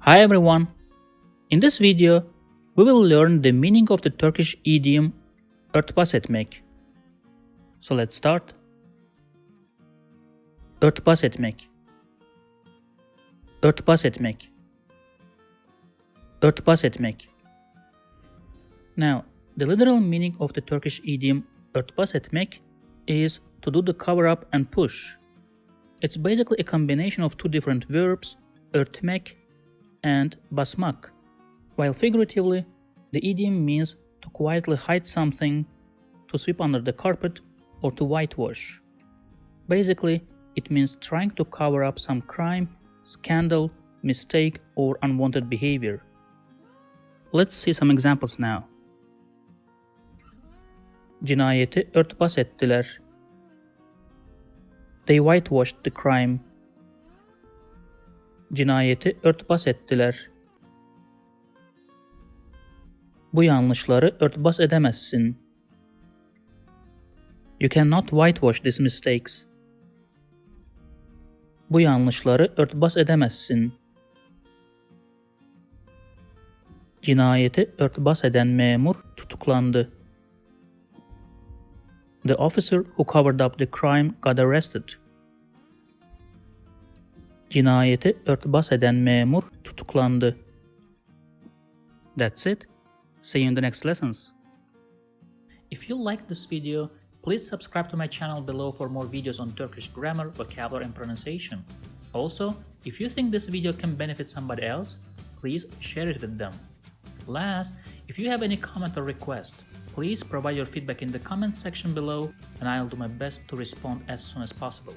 Hi everyone! In this video, we will learn the meaning of the Turkish idiom Örtbas Etmek. So let's start. Örtbas Etmek. Örtbas Etmek. Örtbas Etmek. Now, the literal meaning of the Turkish idiom Örtbas Etmek is to do the cover-up and push. It's basically a combination of two different verbs, örtmek and basmak, while figuratively, the idiom means to quietly hide something, to sweep under the carpet, or to whitewash. Basically, it means trying to cover up some crime, scandal, mistake, or unwanted behavior. Let's see some examples now. Cinayeti örtbas ettiler. They whitewashed the crime. Cinayeti örtbas ettiler. Bu yanlışları örtbas edemezsin. You cannot whitewash these mistakes. Bu yanlışları örtbas edemezsin. Cinayeti örtbas eden memur tutuklandı. The officer who covered up the crime got arrested. Cinayeti örtbas eden memur tutuklandı. That's it. See you in the next lessons. If you liked this video, please subscribe to my channel below for more videos on Turkish grammar, vocabulary, and pronunciation. Also, if you think this video can benefit somebody else, please share it with them. Last, if you have any comment or request, please provide your feedback in the comment section below and I'll do my best to respond as soon as possible.